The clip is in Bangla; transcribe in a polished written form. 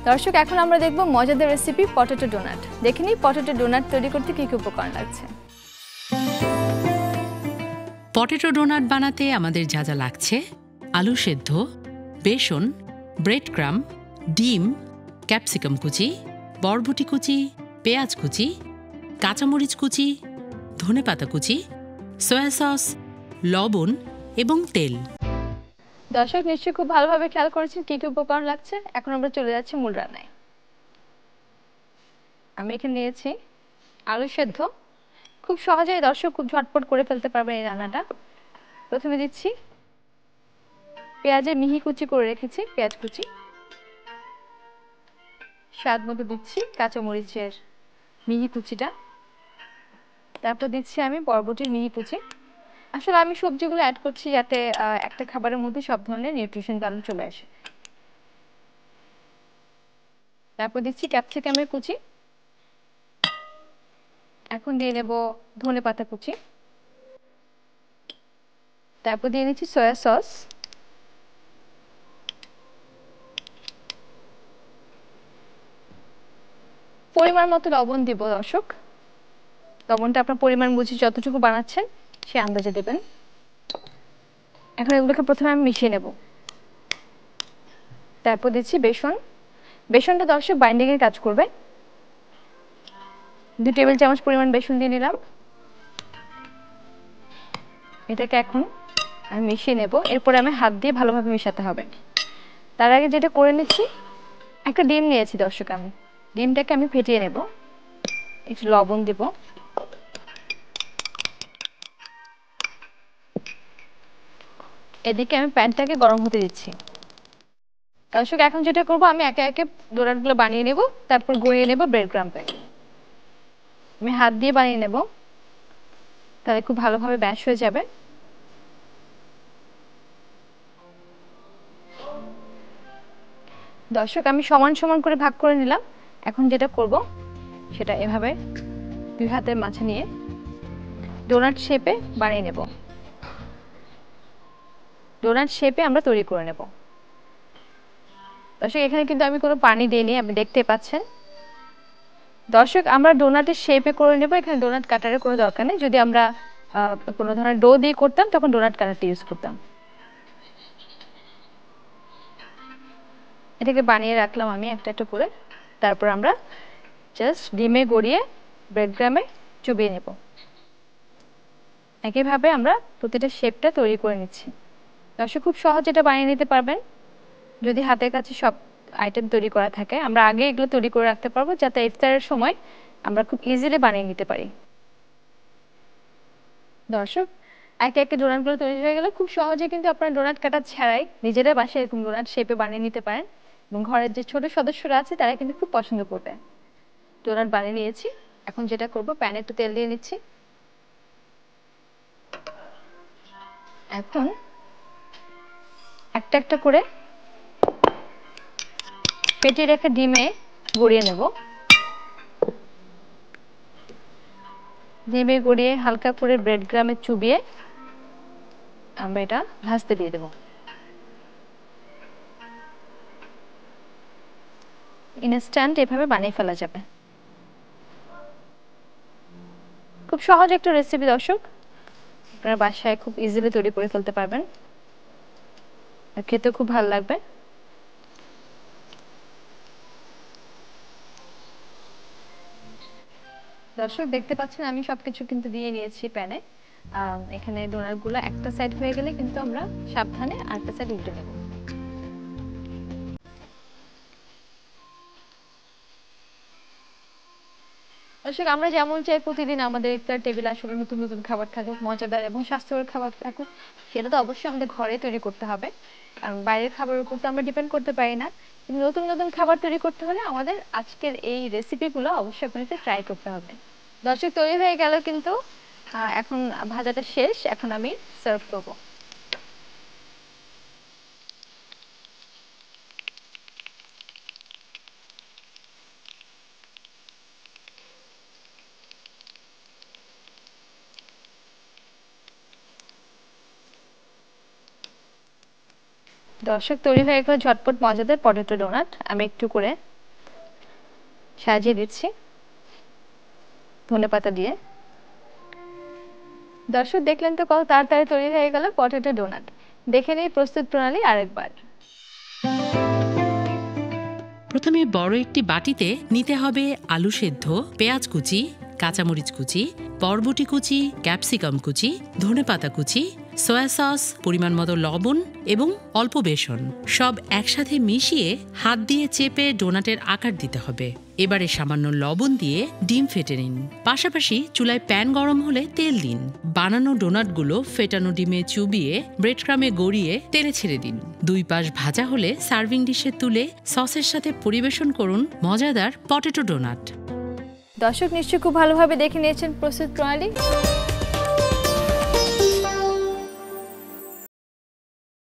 দর্শক এখন আমরা দেখব মজাদার রেসিপি পটেটো ডোনাট। দেখে নিই পটেটো ডোনাট তৈরি করতে কী কী উপকরণ লাগছে। পটেটো ডোনাট বানাতে আমাদের যা যা লাগছে: আলু সেদ্ধ, বেসন, ব্রেড ক্রাম, ডিম, ক্যাপসিকাম কুচি, বরবটি কুচি, পেঁয়াজ কুচি, কাঁচামরিচ কুচি, ধনেপাতা কুচি, সয়া সস, লবণ এবং তেল। দর্শক নিশ্চয়ই খুব ভালোভাবে খেয়াল করেছেন কী কী উপকরণ লাগছে। এখন আমরা চলে যাচ্ছি মূল রান্নায়। আমি এখানে নিয়েছি আলু সেদ্ধ, খুব সহজেই দর্শক খুব ঝটপট করে ফেলতে পারবেন এই রান্নাটা। প্রথমে দিচ্ছি পেঁয়াজের মিহি কুচি করে রেখেছি পেঁয়াজ কুচি, স্বাদ মতো দিচ্ছি কাঁচামরিচের মিহি কুচিটা, তারপর দিচ্ছি আমি বরবটির মিহি কুচি। আসলে আমি সবজিগুলো অ্যাড করছি যাতে একটা খাবারের মধ্যে সব ধরনের নিউট্রিশন ভ্যালু চলে আসে। তারপর দিচ্ছি ক্যাপসিকামের কুচি, এখন দিয়ে নেব ধনেপাতা কুচি, তারপর দিয়ে নিচ্ছি সয়া সস, পরিমাণ মতো লবণ দিব দর্শক। লবণটা আপনার পরিমাণ বুঝে যতটুকু বানাচ্ছেন সে আন্দাজে দেবেন। এখন এগুলোকে প্রথমে আমি মিশিয়ে নেব। তারপর দিচ্ছি বেসন, বেসনটা দর্শক বাইন্ডিং এর কাজ করবে। 2 টেবিল চামচ পরিমাণ বেসন দিয়ে নিলাম। এটাকে এখন আমি মিশিয়ে নেব। এরপরে আমি হাত দিয়ে ভালোভাবে মেশাতে হবে। তার আগে যেটা করে নিচ্ছি, একটা ডিম নিয়েছি দর্শক, আমি ডিমটাকে আমি ফেটিয়ে নেব। একটু লবণ দেব, এদিকে আমি প্যানটাকে গরম হতে দিচ্ছি। দর্শক এখন যেটা করব, আমি একে একে ডোনাটগুলো বানিয়ে নেব, তারপর গড়িয়ে নেব ব্রেড ক্রাম্পে। আমি হাত দিয়ে বানিয়ে নেব, তাহলে খুব ভালোভাবে ব্যাশ হয়ে যাবে। দর্শক আমি সমান সমান করে ভাগ করে নিলাম। এখন যেটা করব সেটা এভাবে 2 হাতের মাঝে নিয়ে ডোনাট শেপে বানিয়ে নেব। ডোনাট শেপে আমরা তৈরি করে নেব। দর্শক এখানে কিন্তু আমি কোনো পানি দিইনি, আপনি দেখতে পাচ্ছেন। দর্শক আমরা ডোনাটের শেপে করে নেব, এখানে ডোনাট কাটারের কোনো দরকার নেই। যদি আমরা কোনো ধরনের ডো দিয়ে করতাম তখন ডোনাট কাটারটা ইউজ করতাম। এটাকে বানিয়ে রাখলাম আমি একটা একটা করে। তারপর আমরা জাস্ট ডিমে গড়িয়ে ব্রেড ক্রামে চুবিয়ে নেব। একইভাবে আমরা প্রতিটা শেপটা তৈরি করে নিচ্ছি। দর্শক খুব সহজে এটা বানিয়ে নিতে পারবেন যদি হাতের কাছে সব আইটেম তৈরি করা থাকে। আমরা আগে এগুলো তৈরি করে রাখতে পারবো যাতে ইফতারের সময় আমরা খুব ইজিলি বানিয়ে নিতে পারি। দর্শক একে একে ডোনাটগুলো তৈরি হয়ে গেলে খুব সহজে কিন্তু আপনারা ডোনাট কাটা ছাড়াই নিজেরা বাসায় এরকম ডোনাট শেপে বানিয়ে নিতে পারেন, এবং ঘরের যে ছোট সদস্যরা আছে তারা কিন্তু খুব পছন্দ করবে। ডোনাট বানিয়ে নিয়েছি, এখন যেটা করব প্যানে একটু তেল দিয়ে নিচ্ছি। এখন একটা একটা করে ফেটিয়ে রেখে ডিমে গড়িয়ে নেব। ডিমে গড়িয়ে হালকা করে ব্রেড ক্রামে চুবিয়ে আমরা এটা ভাজতে দিয়ে দেব। ইনস্ট্যান্ট এভাবে বানিয়ে ফেলা যাবে। খুব সহজ একটা রেসিপি দর্শক, আপনারা বাসায় খুব ইজিলি তৈরি করে ফেলতে পারবেন, আর খেতেও খুব ভালো লাগবে। দর্শক দেখতে পাচ্ছেন আমি সবকিছু কিন্তু দিয়ে নিয়েছি প্যানে। এখানে ডোনাটগুলো একটা সাইড হয়ে গেলে কিন্তু আমরা সাবধানে আরেকটা সাইড উল্টে নেব। দর্শক আমরা যেমন চাই প্রতিদিন আমাদের ইফতার টেবিলে আসলে নতুন নতুন খাবার থাকুক, মজাদার এবং স্বাস্থ্যকর খাবার থাকুক, সেটা তো অবশ্যই আমাদের ঘরে তৈরি করতে হবে। কারণ বাইরের খাবারের উপর তো আমরা ডিপেন্ড করতে পারি না। কিন্তু নতুন নতুন খাবার তৈরি করতে হলে আমাদের আজকের এই রেসিপিগুলো অবশ্যই আপনাদের ট্রাই করতে হবে। দর্শক তৈরি হয়ে গেল কিন্তু, এখন ভাজাটা শেষ, এখন আমি সার্ভ করব। দর্শক তৈরি হয়ে গেল ঝটপট মজাদার পটেটো ডোনাট। আমি একটু করে সাজিয়ে দিচ্ছি ধনেপাতা দিয়ে। দর্শক দেখলেন তো কত তাড়াতাড়ি তৈরি হয়ে গেল পটেটো ডোনাট। দেখে নিই প্রস্তুত প্রণালী আরেকবার। প্রথমে বড় একটি বাটিতে নিতে হবে আলু সেদ্ধ, পেঁয়াজ কুচি, কাঁচামরিচ কুচি, বরবটি কুচি, ক্যাপসিকাম কুচি, ধনেপাতা কুচি, সয়া সস, পরিমাণ মতো লবণ এবং অল্প বেসন সব একসাথে মিশিয়ে হাত দিয়ে চেপে ডোনাটের আকার দিতে হবে। এবারে সামান্য লবণ দিয়ে ডিম ফেটে নিন। পাশাপাশি চুলায় প্যান গরম হলে তেল দিন। বানানো ডোনাটগুলো ফেটানো ডিমে চুবিয়ে ব্রেড ক্রামে গড়িয়ে তেলে ছেড়ে দিন। 2 পাশ ভাজা হলে সার্ভিং ডিশে তুলে সসের সাথে পরিবেশন করুন মজাদার পটেটো ডোনাট। দর্শক নিশ্চয়ই খুব ভালোভাবে দেখে নিয়েছেন প্রস্তুত প্রণালী।